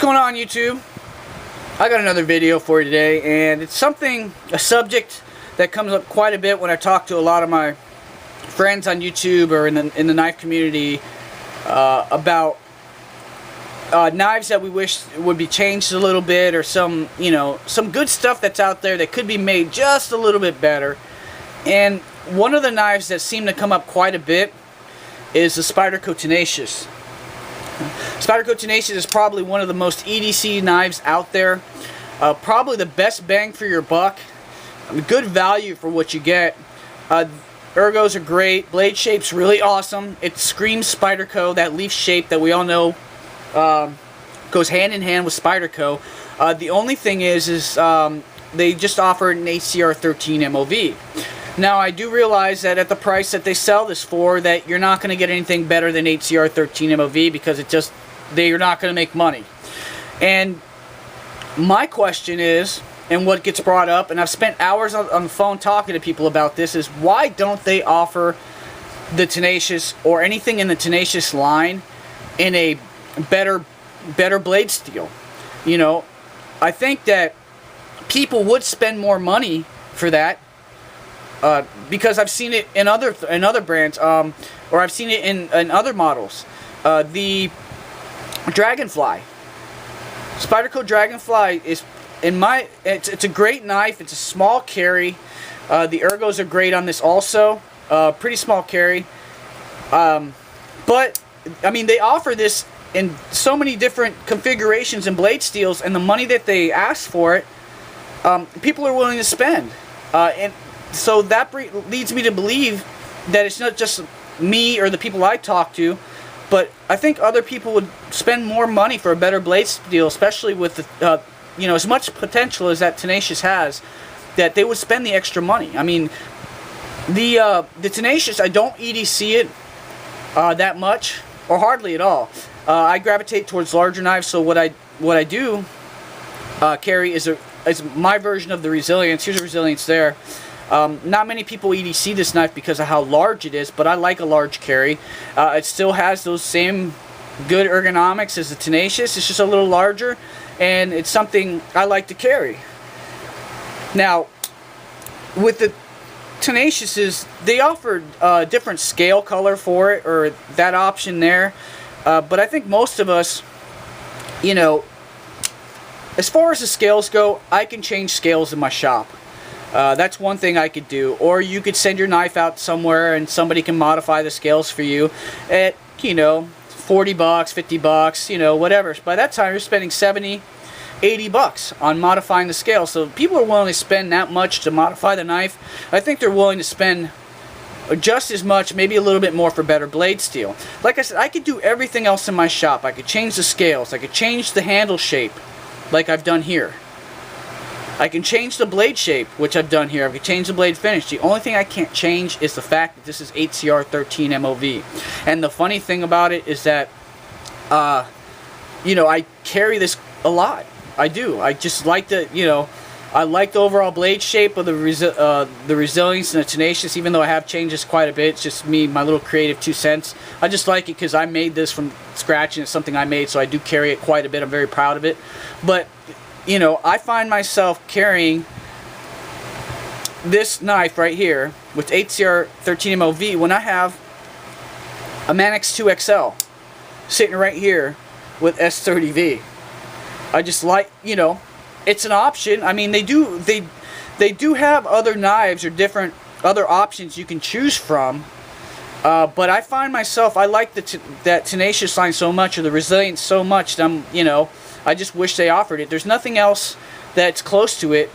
What's going on, YouTube? I got another video for you today, and it's a subject that comes up quite a bit when I talk to a lot of my friends on YouTube or in the knife community about knives that we wish would be changed a little bit, or some good stuff that's out there that could be made just a little bit better. And one of the knives that seem to come up quite a bit is the Spyderco Tenacious. Spyderco Tenacious is probably one of the most EDC knives out there. Probably the best bang for your buck. Good value for what you get. Ergos are great. Blade shape's really awesome. It screams Spyderco. That leaf shape that we all know goes hand in hand with Spyderco. The only thing is they just offer an HCR 13 MOV. Now, I do realize that at the price that they sell this for, that you're not going to get anything better than HCR 13 MOV, because they're not going to make money. And my question is, and what gets brought up, and I've spent hours on the phone talking to people about this, is why don't they offer the Tenacious or anything in the Tenacious line in a better blade steel? You know, I think that people would spend more money for that. Because I've seen it in other brands, or I've seen it in other models. The Dragonfly, Spyderco Dragonfly is, it's a great knife. It's a small carry. The ergos are great on this also. Pretty small carry. But I mean, they offer this in so many different configurations and blade steels, and the money that they ask for it, people are willing to spend. And so that leads me to believe that it's not just me or the people I talk to, but I think other people would spend more money for a better blade steel, especially with the, as much potential as that Tenacious has, that they would spend the extra money. I mean, the Tenacious, I don't EDC it that much, or hardly at all. I gravitate towards larger knives, so what I do carry is my version of the Resilience. Here's a Resilience there. Not many people EDC this knife because of how large it is, but I like a large carry. It still has those same good ergonomics as the Tenacious. It's just a little larger, and it's something I like to carry. Now, with the Tenacious, they offered a different scale color for it, or that option there. But I think most of us, as far as the scales go, I can change scales in my shop. That's one thing I could do. Or you could send your knife out somewhere and somebody can modify the scales for you at, $40, $50, whatever. By that time, you're spending $70, $80 on modifying the scale. So if people are willing to spend that much to modify the knife, I think they're willing to spend just as much, maybe a little bit more, for better blade steel. Like I said, I could do everything else in my shop. I could change the scales. I could change the handle shape, like I've done here. I can change the blade shape, which I've done here. I can change the blade finish. The only thing I can't change is the fact that this is HCR 13 MOV. And the funny thing about it is that, I carry this a lot. I do. I just like the, I like the overall blade shape of the Resilience and the Tenacious, even though I have changed this quite a bit. It's just me, my little creative 2 cents. I just like it because I made this from scratch, and it's something I made, so I do carry it quite a bit. I'm very proud of it. But I find myself carrying this knife right here with HCR 13 MOV when I have a Manix 2XL sitting right here with S30V. I just like, it's an option. I mean, they do have other knives or different other options you can choose from. But I find myself, I like that Tenacious line so much, or the Resilience so much, that I just wish they offered it. There's nothing else that's close to it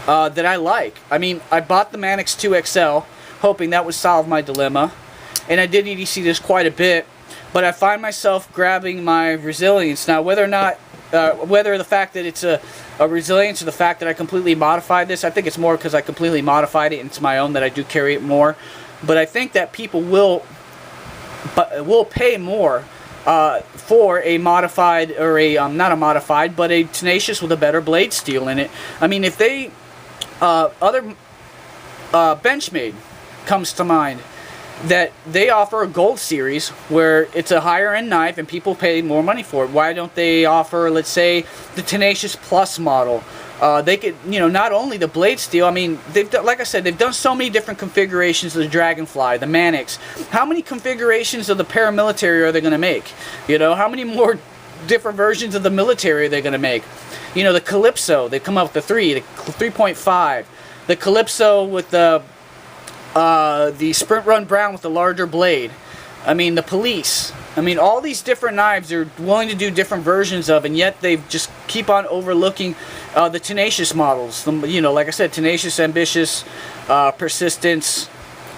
that I like. I mean, I bought the Manix 2XL hoping that would solve my dilemma, and I did EDC this quite a bit, but I find myself grabbing my Resilience. Now, whether the fact that it's a Resilience or the fact that I completely modified this, I think it's more because I completely modified it and it's my own that I do carry it more. But I think that people will pay more for a modified, or not a modified, but a Tenacious with a better blade steel in it. I mean, if they, Benchmade comes to mind. that they offer a gold series where it's a higher end knife and people pay more money for it. Why don't they offer, let's say, the Tenacious Plus model? They could, you know, not only the blade steel, I mean, they've done, like I said, they've done so many different configurations of the Dragonfly, the Mannix. How many configurations of the paramilitary are they going to make? You know, how many more different versions of the military are they going to make? You know, the Calypso, they come out with the 3.5. The Calypso with the Sprint Run Brown with the larger blade. I mean, the Police. I mean, all these different knives they're willing to do different versions of, and yet they just keep on overlooking the Tenacious models. You know, like I said, Tenacious, Ambitious, Persistence,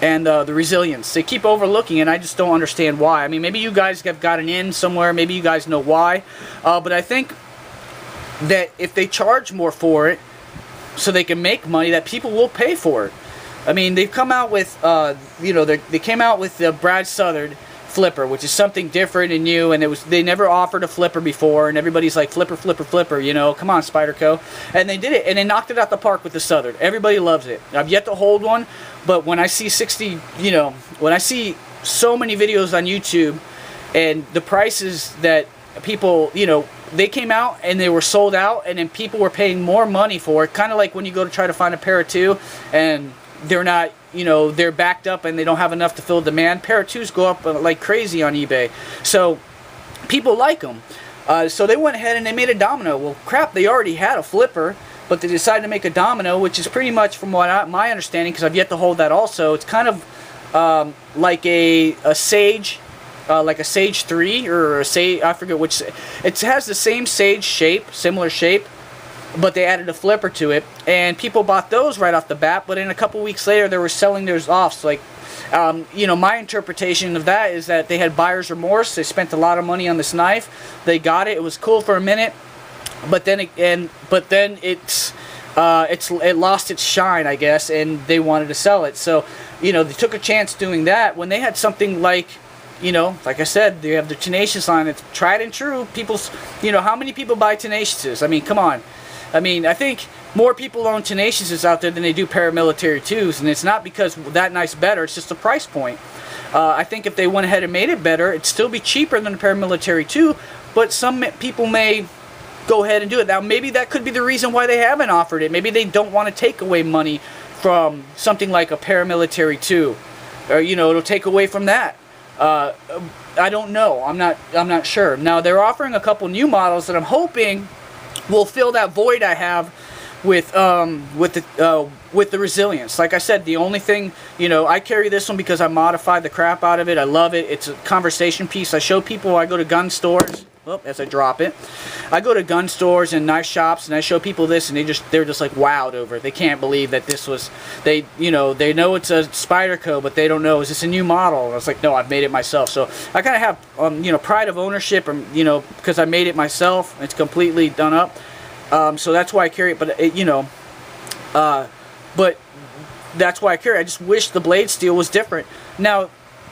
and the Resilience. They keep overlooking, and I just don't understand why. I mean, maybe you guys have gotten in somewhere. Maybe you guys know why. But I think that if they charge more for it, so they can make money, that people will pay for it. I mean, they've come out with, you know, they came out with the Brad Southard flipper, which is something different and new, and they never offered a flipper before, and everybody's like, flipper, flipper, flipper, you know, come on, Spyderco. And they did it, and they knocked it out the park with the Southard. Everybody loves it. I've yet to hold one, but when I see when I see so many videos on YouTube, and the prices that people, you know, they came out and they were sold out, and then people were paying more money for it, kind of like when you go to try to find a pair of two, and they're not, you know, they're backed up and they don't have enough to fill demand. Pair of twos go up like crazy on eBay. So people like them. So they went ahead and they made a domino. Well, crap, they already had a flipper, but they decided to make a domino, which is pretty much, from what my understanding, because I've yet to hold that also, it's kind of like a Sage, like a Sage 3 or a Sage, I forget which. It has the same Sage shape, similar shape, but they added a flipper to it, and people bought those right off the bat, but in a couple weeks later they were selling theirs off. So, like, you know, my interpretation of that is that they had buyer's remorse. They spent a lot of money on this knife. They got it. It was cool for a minute, but then it lost its shine, I guess, and they wanted to sell it. So, you know, they took a chance doing that when they had something like, you know, like I said, they have the Tenacious line. It's tried and true. People's, you know, how many people buy Tenacious? I mean, come on. I mean, I think more people own Tenacious out there than they do paramilitary 2s, and it's not because that knife's better, it's just the price point. I think if they went ahead and made it better, it'd still be cheaper than a paramilitary 2, but some people may go ahead and do it. Now, maybe that could be the reason why they haven't offered it. Maybe they don't want to take away money from something like a paramilitary 2. Or, you know, it'll take away from that. I don't know. I'm not sure. Now, they're offering a couple new models that I'm hoping will fill that void I have with the Resilience. Like I said, the only thing, you know, I carry this one because I modified the crap out of it. I love it. It's a conversation piece. I show people, I go to gun stores. Oh, as I drop it, I go to gun stores and knife shops, and I show people this, and they're just like wowed over it. They can't believe that this was, you know, they know it's a Spyderco, but they don't know, is this a new model? And I was like, no, I've made it myself. So I kind of have, you know, pride of ownership, you know, because I made it myself. It's completely done up. So that's why I carry it. But you know, but that's why I carry it. I just wish the blade steel was different. Now,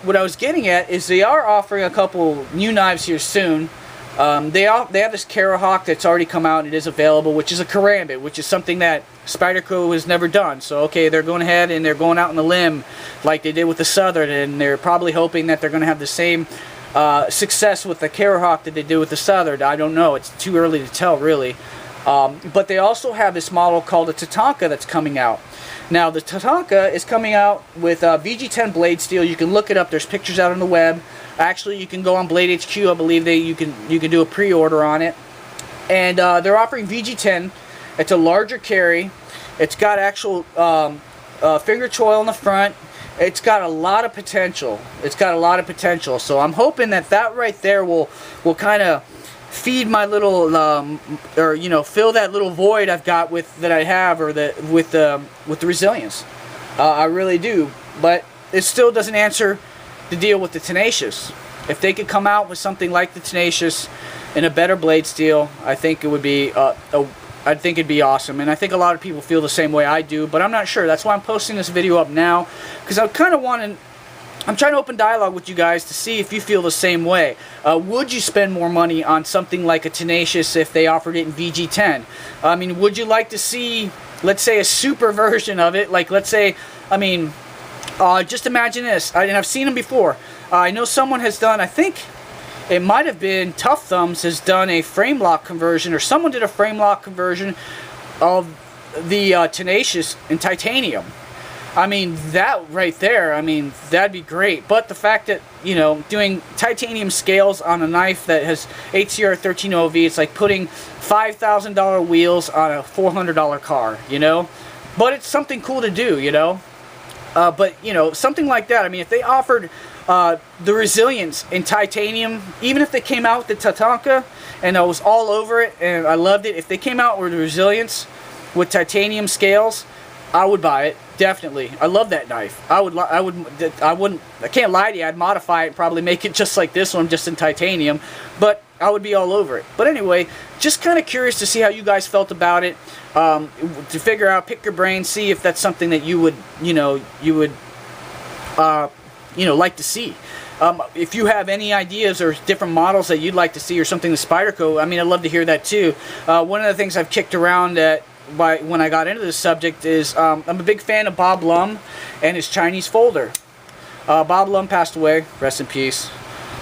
what I was getting at is they are offering a couple new knives here soon. They have this Carahawk that's already come out and it is available, which is a karambit, which is something that Spyderco has never done. So, okay, they're going ahead and they're going out on the limb like they did with the Southern, and they're probably hoping that they're going to have the same success with the Carahawk that they did with the Southern. I don't know. It's too early to tell, really. But they also have this model called the Tatanka that's coming out. Now, the Tatanka is coming out with VG10 blade steel. You can look it up. There's pictures out on the web. Actually, you can go on Blade HQ. I believe you can do a pre-order on it. And they're offering VG10. It's a larger carry. It's got actual finger choil in the front. It's got a lot of potential. So I'm hoping that right there will kind of feed my little, or you know, fill that little void I've got with the Resilience. I really do, but it still doesn't answer the deal with the Tenacious. If they could come out with something like the Tenacious in a better blade steel, I think it would be I think it'd be awesome, and I think a lot of people feel the same way I do, but I'm not sure. That's why I'm posting this video up now, because I'm trying to open dialogue with you guys to see if you feel the same way. Would you spend more money on something like a Tenacious if they offered it in VG10? I mean, would you like to see, let's say, a super version of it? Like, let's say, I mean, Just imagine this, and I've seen them before. I know someone has done, I think it might have been Tough Thumbs has done a frame lock conversion, or someone did a frame lock conversion of the Tenacious in titanium. I mean, that right there, I mean, that'd be great. But the fact that, you know, doing titanium scales on a knife that has HCR 13OV, it's like putting $5,000 wheels on a $400 car, you know? But it's something cool to do, you know? But, you know, something like that, I mean, if they offered the resilience in titanium, even if they came out with the Tatanka and I was all over it and I loved it, if they came out with the resilience with titanium scales, I would buy it, definitely. I love that knife. I can't lie to you, I'd modify it and probably make it just like this one, just in titanium, but I would be all over it. But anyway, just kind of curious to see how you guys felt about it, to figure out, pick your brain, see if that's something that you would, like to see. If you have any ideas or different models that you'd like to see, or something with Spyderco, I mean, I'd love to hear that too. One of the things I've kicked around when I got into this subject is I'm a big fan of Bob Lum and his Chinese folder. Bob Lum passed away, rest in peace.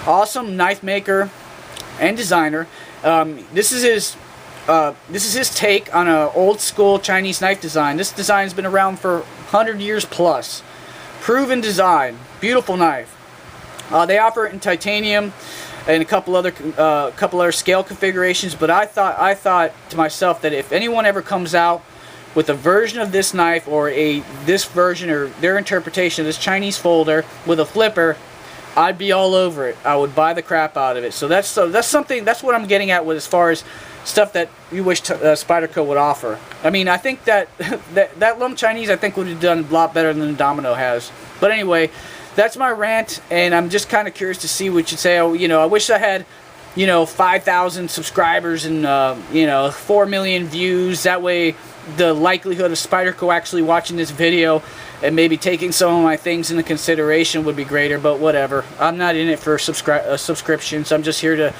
Awesome knife maker and designer. This is his take on an old school Chinese knife design. This design's been around for 100 years plus. Proven design, beautiful knife. They offer it in titanium and a couple other scale configurations, but I thought to myself that if anyone ever comes out with a version of this knife, or this version or their interpretation of this Chinese folder with a flipper, I'd be all over it. I would buy the crap out of it. So that's what I'm getting at with, as far as stuff that you wish Spyderco would offer. I mean, I think that that Lum Chinese, I think, would have done a lot better than the Domino has. But anyway, that's my rant, and I'm just kind of curious to see what you say. I wish I had, 5,000 subscribers and 4 million views. That way, the likelihood of Spyderco actually watching this video and maybe taking some of my things into consideration would be greater. But whatever, I'm not in it for subscriptions. I'm just here to,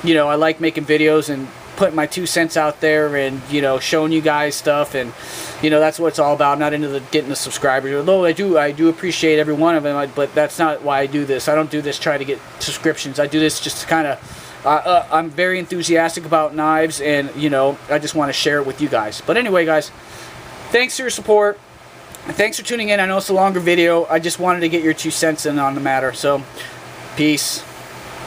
I like making videos and putting my 2 cents out there, and showing you guys stuff, and that's what it's all about. I'm not into getting the subscribers, although I do appreciate every one of them, but that's not why I do this. I don't do this trying to get subscriptions. I do this just to kind of I'm very enthusiastic about knives, and I just want to share it with you guys. But anyway, guys, thanks for your support, thanks for tuning in. I know it's a longer video. I just wanted to get your 2 cents in on the matter. So peace.